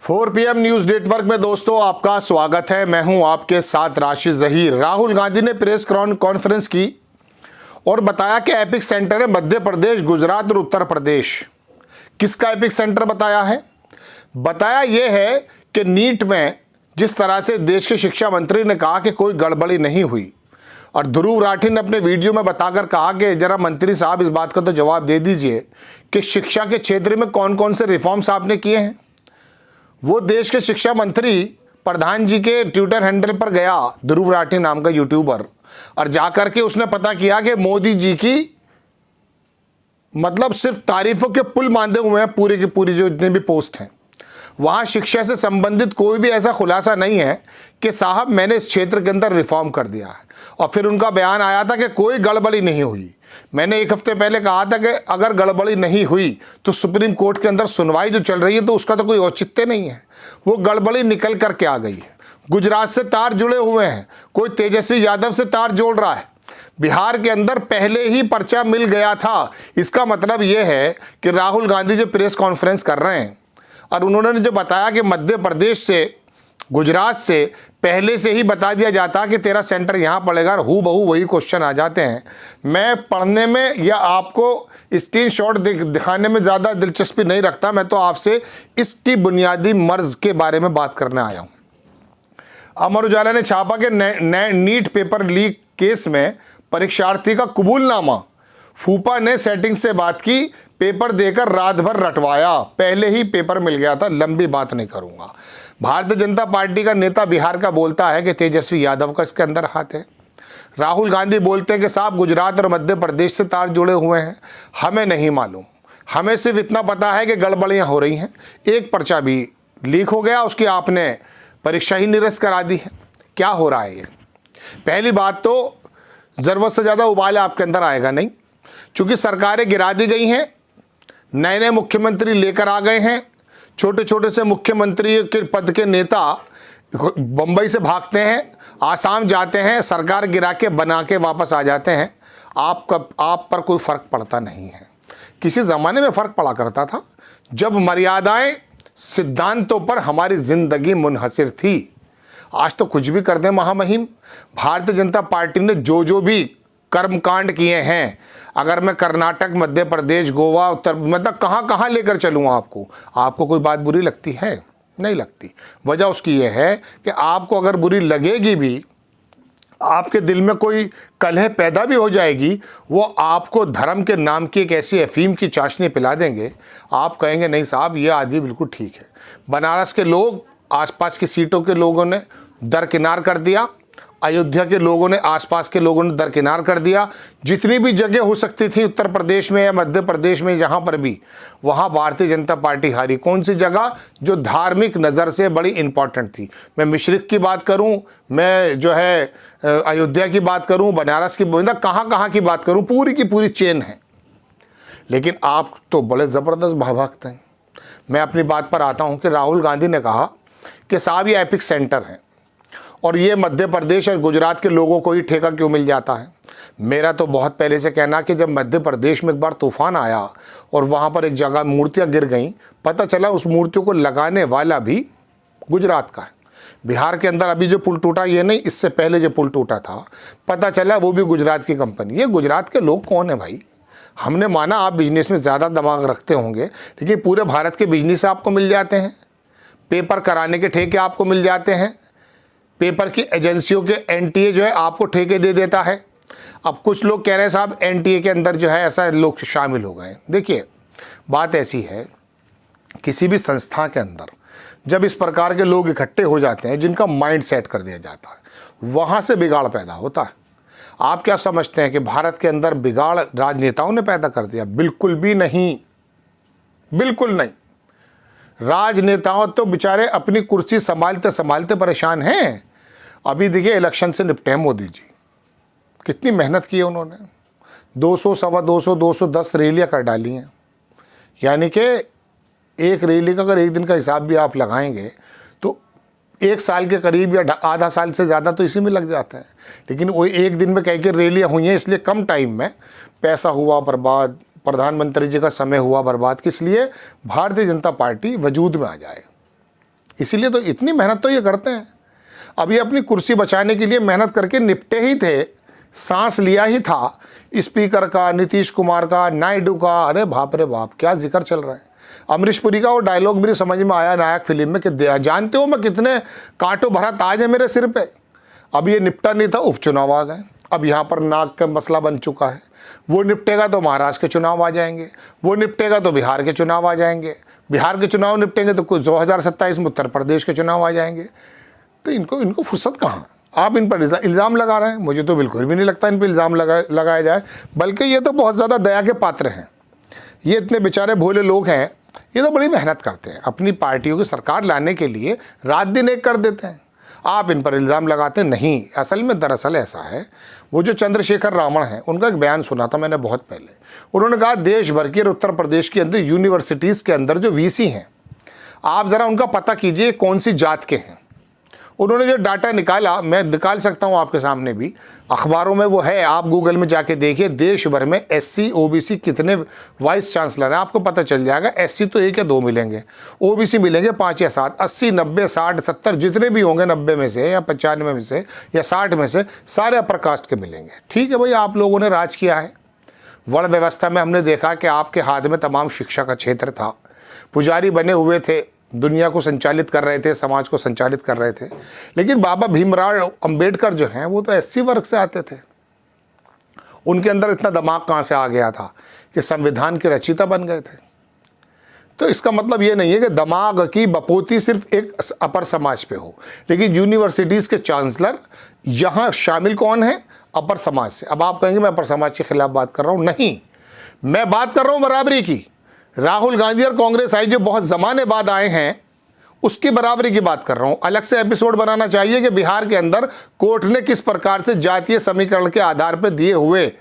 4 PM news network में दोस्तों आपका स्वागत है। मैं हूं आपके साथ राशिद जहीर। राहुल गांधी ने प्रेस कॉन्फ्रेंस की और बताया कि एपिक सेंटर है मध्य प्रदेश, गुजरात और उत्तर प्रदेश। किसका एपिक सेंटर बताया है? बताया यह है कि नीट में जिस तरह से देश के शिक्षा मंत्री ने कहा कि कोई गड़बड़ी नहीं हुई, और ध्रुव राठी ने अपने वीडियो में बताकर कहा कि जरा मंत्री साहब इस बात का तो जवाब दे दीजिए कि शिक्षा के क्षेत्र में कौन कौन से रिफॉर्म्स आपने किए हैं। वो देश के शिक्षा मंत्री प्रधान जी के ट्विटर हैंडल पर गया, ध्रुव राठी नाम का यूट्यूबर, और जाकर के उसने पता किया कि मोदी जी की मतलब सिर्फ तारीफों के पुल बांधे हुए हैं। पूरी की पूरी जो जितने भी पोस्ट हैं वहाँ शिक्षा से संबंधित कोई भी ऐसा खुलासा नहीं है कि साहब मैंने इस क्षेत्र के अंदर रिफॉर्म कर दिया है। और फिर उनका बयान आया था कि कोई गड़बड़ी नहीं हुई। मैंने एक हफ्ते पहले कहा था कि अगर गड़बड़ी नहीं हुई तो सुप्रीम कोर्ट के अंदर सुनवाई जो चल रही है तो उसका तो कोई औचित्य नहीं है। वो गड़बड़ी निकल करके आ गई है। गुजरात से तार जुड़े हुए हैं, कोई तेजस्वी यादव से तार जोड़ रहा है। बिहार के अंदर पहले ही पर्चा मिल गया था। इसका मतलब यह है कि राहुल गांधी जो प्रेस कॉन्फ्रेंस कर रहे हैं और उन्होंने जो बताया कि मध्य प्रदेश से, गुजरात से पहले से ही बता दिया जाता कि तेरा सेंटर यहाँ पड़ेगा, और हूबहू वही क्वेश्चन आ जाते हैं। मैं पढ़ने में या आपको स्क्रीनशॉट दिखाने में ज़्यादा दिलचस्पी नहीं रखता। मैं तो आपसे इसकी बुनियादी मर्ज के बारे में बात करने आया हूँ। अमर उजाला ने छापा कि नीट पेपर लीक केस में परीक्षार्थी का कबूलनामा, फूफा ने सेटिंग से बात की, पेपर देकर रात भर रटवाया, पहले ही पेपर मिल गया था, लंबी बात नहीं करूंगा। भारतीय जनता पार्टी का नेता बिहार का बोलता है कि तेजस्वी यादव का इसके अंदर हाथ है। राहुल गांधी बोलते हैं कि साहब गुजरात और मध्य प्रदेश से तार जुड़े हुए हैं, हमें नहीं मालूम, हमें सिर्फ इतना पता है कि गड़बड़ियां हो रही हैं। एक पर्चा भी लीक हो गया, उसकी आपने परीक्षा ही निरस्त करा दी है। क्या हो रहा है ये? पहली बात तो ज़रूरत से ज़्यादा उबाल आपके अंदर आएगा नहीं, चूँकि सरकारें गिरा दी गई हैं, नए नए मुख्यमंत्री लेकर आ गए हैं। छोटे छोटे से मुख्यमंत्री के पद के नेता बम्बई से भागते हैं, आसाम जाते हैं, सरकार गिरा के बना के वापस आ जाते हैं। आप पर कोई फ़र्क पड़ता नहीं है। किसी ज़माने में फ़र्क पड़ा करता था जब मर्यादाएं, सिद्धांतों पर हमारी ज़िंदगी मुनहसिर थी। आज तो कुछ भी कर दें महामहिम। भारतीय जनता पार्टी ने जो भी कर्मकांड किए हैं, अगर मैं कर्नाटक, मध्य प्रदेश, गोवा, उत्तर, मतलब कहाँ लेकर चलूँ आपको कोई बात बुरी लगती है? नहीं लगती। वजह उसकी ये है कि आपको अगर बुरी लगेगी भी, आपके दिल में कोई कलह पैदा भी हो जाएगी, वो आपको धर्म के नाम की एक ऐसी अफीम की चाशनी पिला देंगे, आप कहेंगे नहीं साहब ये आदमी बिल्कुल ठीक है। बनारस के लोग, आसपास की सीटों के लोगों ने दरकिनार कर दिया, अयोध्या के लोगों ने, आसपास के लोगों ने दरकिनार कर दिया। जितनी भी जगह हो सकती थी उत्तर प्रदेश में या मध्य प्रदेश में, जहाँ पर भी, वहाँ भारतीय जनता पार्टी हारी। कौन सी जगह? जो धार्मिक नज़र से बड़ी इंपॉर्टेंट थी। मैं मिश्रिक की बात करूँ, मैं जो है अयोध्या की बात करूँ, बनारस की, मतलब कहाँ की बात करूँ, पूरी की पूरी चेन है। लेकिन आप तो बड़े ज़बरदस्त भक्त हैं। मैं अपनी बात पर आता हूँ कि राहुल गांधी ने कहा कि साहब ये एपिक सेंटर है और ये मध्य प्रदेश और गुजरात के लोगों को ही ठेका क्यों मिल जाता है। मेरा तो बहुत पहले से कहना कि जब मध्य प्रदेश में एक बार तूफान आया और वहाँ पर एक जगह मूर्तियाँ गिर गईं, पता चला उस मूर्तियों को लगाने वाला भी गुजरात का है। बिहार के अंदर अभी जो पुल टूटा, ये नहीं, इससे पहले जो पुल टूटा था, पता चला वो भी गुजरात की कंपनी। ये गुजरात के लोग कौन है भाई? हमने माना आप बिजनेस में ज़्यादा दिमाग रखते होंगे, लेकिन पूरे भारत के बिजनेस आपको मिल जाते हैं, पेपर कराने के ठेके आपको मिल जाते हैं, पेपर की एजेंसियों के एनटीए जो है आपको ठेके दे देता है। अब कुछ लोग कह रहे हैं साहब एनटीए के अंदर जो है ऐसा लोग शामिल हो गए। देखिए बात ऐसी है, किसी भी संस्था के अंदर जब इस प्रकार के लोग इकट्ठे हो जाते हैं जिनका माइंड सेट कर दिया जाता है, वहाँ से बिगाड़ पैदा होता है। आप क्या समझते हैं कि भारत के अंदर बिगाड़ राजनेताओं ने पैदा कर दिया? बिल्कुल भी नहीं, बिल्कुल नहीं। राजनेताओं तो बेचारे अपनी कुर्सी संभालते संभालते परेशान हैं। अभी देखिए इलेक्शन से निपटे हैं मोदी जी, कितनी मेहनत की है उन्होंने। 200, सवा 200, 210 रैलियाँ कर डाली हैं। यानी कि एक रैली का अगर एक दिन का हिसाब भी आप लगाएंगे तो 1 साल के करीब या आधा साल से ज़्यादा तो इसी में लग जाता है। लेकिन वो एक दिन में कई कई रैलियाँ हुई हैं, इसलिए कम टाइम में पैसा हुआ बर्बाद, प्रधानमंत्री जी का समय हुआ बर्बाद। किस लिए? भारतीय जनता पार्टी वजूद में आ जाए। इसीलिए तो इतनी मेहनत तो ये करते हैं। अब ये अपनी कुर्सी बचाने के लिए मेहनत करके निपटे ही थे, सांस लिया ही था स्पीकर का, नीतीश कुमार का, नायडू का। अरे बाप रे बाप, क्या जिक्र चल रहा है। अमरीश पुरी का वो डायलॉग भी समझ में आया नायक फिल्म में कि जानते हो मैं कितने कांटों भरा ताज है मेरे सिर पे। अब ये निपटा नहीं था, उपचुनाव आ गए। अब यहाँ पर नाक का मसला बन चुका है। वो निपटेगा तो महाराष्ट्र के चुनाव आ जाएंगे, वो निपटेगा तो बिहार के चुनाव आ जाएंगे, बिहार के चुनाव निपटेंगे तो कुछ 2027 में उत्तर प्रदेश के चुनाव आ जाएंगे। तो इनको फुर्सत कहाँ। आप इन पर इल्ज़ाम लगा रहे हैं। मुझे तो बिल्कुल भी नहीं लगता इन पर इल्ज़ाम लगाया जाए, बल्कि ये तो बहुत ज़्यादा दया के पात्र हैं। ये इतने बेचारे भोले लोग हैं, ये तो बड़ी मेहनत करते हैं, अपनी पार्टियों की सरकार लाने के लिए रात दिन एक कर देते हैं। आप इन पर इल्ज़ाम लगाते नहीं। असल में दरअसल ऐसा है, वो जो चंद्रशेखर रावण हैं, उनका एक बयान सुना था मैंने बहुत पहले। उन्होंने कहा देश भर की और उत्तर प्रदेश के अंदर यूनिवर्सिटीज़ के अंदर जो वीसी हैं, आप ज़रा उनका पता कीजिए कौन सी जात के हैं। उन्होंने जो डाटा निकाला, मैं निकाल सकता हूं आपके सामने भी, अखबारों में वो है, आप गूगल में जाके देखिए देश भर में एससी ओबीसी कितने वाइस चांसलर हैं, आपको पता चल जाएगा। एससी तो 1 या 2 मिलेंगे, ओबीसी मिलेंगे 5 या 7, 80 90 60 70 जितने भी होंगे 90 में से या 95 में से या 60 में से सारे अपर कास्ट के मिलेंगे। ठीक है भाई, आप लोगों ने राज किया है। वर्ण व्यवस्था में हमने देखा कि आपके हाथ में तमाम शिक्षा का क्षेत्र था, पुजारी बने हुए थे, दुनिया को संचालित कर रहे थे, समाज को संचालित कर रहे थे। लेकिन बाबा भीमराव अंबेडकर जो हैं वो तो एससी वर्ग से आते थे। उनके अंदर इतना दिमाग कहाँ से आ गया था कि संविधान के रचयिता बन गए थे। तो इसका मतलब ये नहीं है कि दिमाग की बपोती सिर्फ एक अपर समाज पे हो, लेकिन यूनिवर्सिटीज़ के चांसलर यहाँ शामिल कौन है? अपर समाज से। अब आप कहेंगे मैं अपर समाज के खिलाफ बात कर रहा हूँ, नहीं, मैं बात कर रहा हूँ बराबरी की। राहुल गांधी और कांग्रेस आई जो बहुत ज़माने बाद आए हैं, उसकी बराबरी की बात कर रहा हूँ। अलग से एपिसोड बनाना चाहिए कि बिहार के अंदर कोर्ट ने किस प्रकार से जातीय समीकरण के आधार पर दिए हुए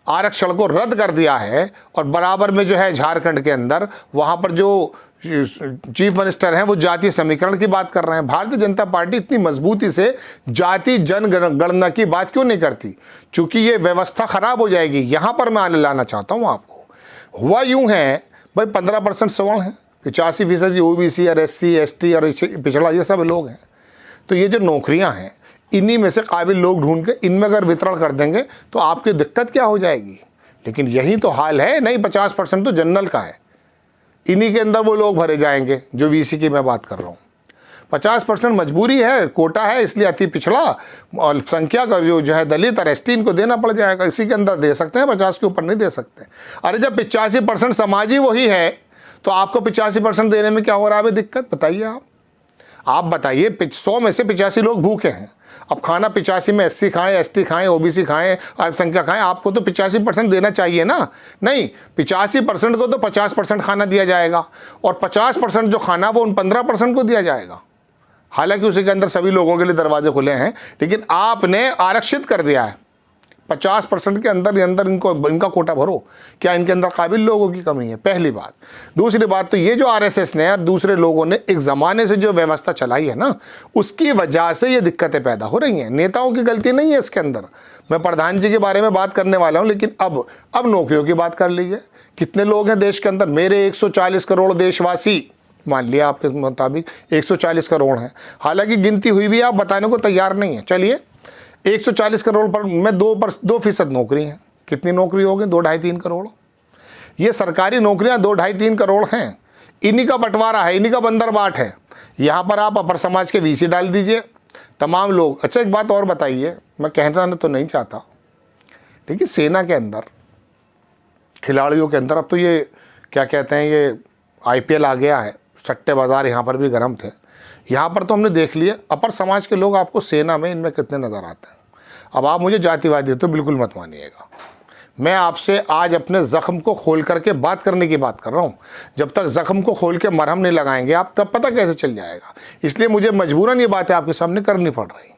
आरक्षण को रद्द कर दिया है, और बराबर में जो है झारखंड के अंदर वहाँ पर जो चीफ मिनिस्टर हैं वो जातीय समीकरण की बात कर रहे हैं। भारतीय जनता पार्टी इतनी मजबूती से जाति जनगणना की बात क्यों नहीं करती? चूँकि ये व्यवस्था ख़राब हो जाएगी। यहाँ पर मैं आने लाना चाहता हूँ आपको। हुआ यूं है भाई, 15% सवर्ण है, 85% ओबीसी और एससी एसटी और पिछड़ा, ये सब लोग हैं। तो ये जो नौकरियां हैं, इन्हीं में से काबिल लोग ढूंढ के इनमें अगर वितरण कर देंगे तो आपकी दिक्कत क्या हो जाएगी। लेकिन यही तो हाल है, नहीं 50% तो जनरल का है, इन्हीं के अंदर वो लोग भरे जाएंगे जो वीसी की मैं बात कर रहा हूँ। 50% मजबूरी है, कोटा है, इसलिए अति पिछड़ा और संख्या का जो है दलित और एसटी, इनको देना पड़ जाएगा। इसी के अंदर दे सकते हैं, 50 के ऊपर नहीं दे सकते। अरे जब 85% समाज ही वही है तो आपको 85% देने में क्या हो रहा है दिक्कत? बताइए आप बताइए। 100 में से 85 लोग भूखे हैं। अब खाना 85 में एससी खाएं, एसटी खाएं, ओबीसी खाएं, अल्पसंख्यक खाएं, आपको तो 85% देना चाहिए ना। नहीं, 85% को तो 50% खाना दिया जाएगा, और 50% जो खाना वो उन 15% को दिया जाएगा। हालांकि उसी के अंदर सभी लोगों के लिए दरवाजे खुले हैं, लेकिन आपने आरक्षित कर दिया है। 50% के अंदर इनका कोटा भरो। क्या इनके अंदर काबिल लोगों की कमी है? पहली बात। दूसरी बात, तो ये जो आरएसएस ने और दूसरे लोगों ने एक ज़माने से जो व्यवस्था चलाई है ना, उसकी वजह से ये दिक्कतें पैदा हो रही हैं। नेताओं की गलती नहीं है इसके अंदर। मैं प्रधान जी के बारे में बात करने वाला हूँ, लेकिन अब नौकरियों की बात कर लीजिए। कितने लोग हैं देश के अंदर? मेरे 140 करोड़ देशवासी, मान लिया आपके मुताबिक 140 करोड़ हैं, हालांकि गिनती हुई भी आप बताने को तैयार नहीं है। चलिए 140 करोड़ पर मैं 2% नौकरी हैं। कितनी नौकरी हो गई? 2 ढाई 3 करोड़। ये सरकारी नौकरियां 2 ढाई 3 करोड़ हैं। इन्हीं का बंटवारा है, इन्हीं का बंदरबाट है। यहाँ पर आप अपर समाज के वीसी डाल दीजिए, तमाम लोग। अच्छा एक बात और बताइए, मैं कहता तो नहीं चाहता, लेकिन सेना के अंदर खिलाड़ियों के अंदर अब तो ये क्या कहते हैं, ये IPL आ गया है, सट्टे बाज़ार यहाँ पर भी गर्म थे। यहाँ पर तो हमने देख लिया अपर समाज के लोग आपको सेना में इनमें कितने नज़र आते हैं। अब आप मुझे जातिवादी तो बिल्कुल मत मानिएगा। मैं आपसे आज अपने ज़ख्म को खोल करके बात करने की बात कर रहा हूँ। जब तक ज़ख्म को खोल के मरहम नहीं लगाएंगे आप, तब पता कैसे चल जाएगा। इसलिए मुझे मजबूरन ये बातें आपके सामने करनी पड़ रही।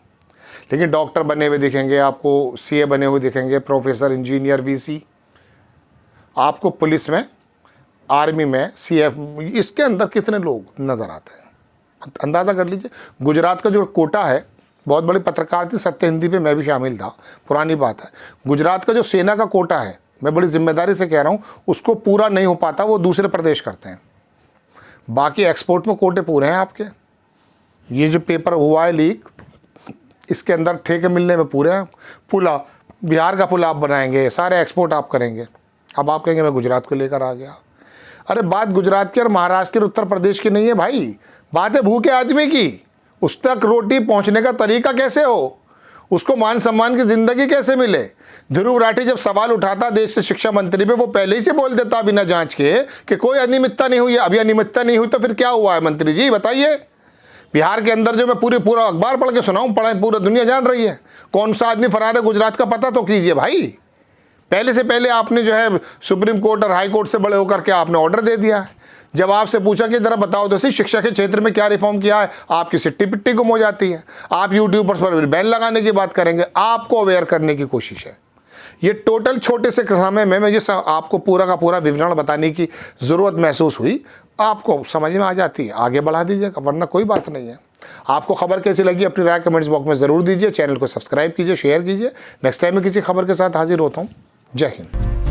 लेकिन डॉक्टर बने हुए दिखेंगे आपको, CA बने हुए दिखेंगे, प्रोफेसर, इंजीनियर, VC, आपको पुलिस में, आर्मी में, CF, इसके अंदर कितने लोग नज़र आते हैं अंदाज़ा कर लीजिए। गुजरात का जो कोटा है, बहुत बड़ी पत्रकार थी सत्य हिंदी पे, मैं भी शामिल था, पुरानी बात है। गुजरात का जो सेना का कोटा है, मैं बड़ी जिम्मेदारी से कह रहा हूँ, उसको पूरा नहीं हो पाता, वो दूसरे प्रदेश करते हैं। बाकी एक्सपोर्ट में कोटे पूरे हैं आपके। ये जो पेपर हुआ है लीक, इसके अंदर ठेके मिलने में पूरे हैं। पुल बिहार का पुल आप बनाएंगे, सारे एक्सपोर्ट आप करेंगे। अब आप कहेंगे मैं गुजरात को लेकर आ गया। अरे बात गुजरात की और महाराष्ट्र की, उत्तर प्रदेश की नहीं है भाई, बात है भूखे आदमी की। उस तक रोटी पहुंचने का तरीका कैसे हो, उसको मान सम्मान की जिंदगी कैसे मिले। ध्रुव राठी जब सवाल उठाता देश से शिक्षा मंत्री पे, वो पहले ही से बोल देता बिना जांच के कि कोई अनियमितता नहीं हुई है। अभी अनियमितता नहीं हुई तो फिर क्या हुआ है मंत्री जी बताइए। बिहार के अंदर जो मैं पूरा अखबार पढ़ के सुनाऊं, पढ़ा पूरा दुनिया जान रही है कौन सा आदमी फरार है गुजरात का, पता तो कीजिए भाई। पहले से पहले आपने जो है सुप्रीम कोर्ट और हाई कोर्ट से बड़े होकर के आपने ऑर्डर दे दिया है। जब आपसे पूछा कि जरा बताओ तो सही शिक्षा के क्षेत्र में क्या रिफॉर्म किया है, आपकी सिट्टी पिट्टी गुम हो जाती है। आप यूट्यूबर्स पर बैन लगाने की बात करेंगे। आपको अवेयर करने की कोशिश है। ये टोटल छोटे से समय में मुझे आपको पूरा का पूरा विवरण बताने की ज़रूरत महसूस हुई। आपको समझ में आ जाती है, आगे बढ़ा दीजिएगा, वरना कोई बात नहीं है। आपको खबर कैसी लगी अपनी राय कमेंट्स बॉक्स में ज़रूर दीजिए। चैनल को सब्सक्राइब कीजिए, शेयर कीजिए। नेक्स्ट टाइम में किसी खबर के साथ हाजिर होता हूँ। जय हिंद।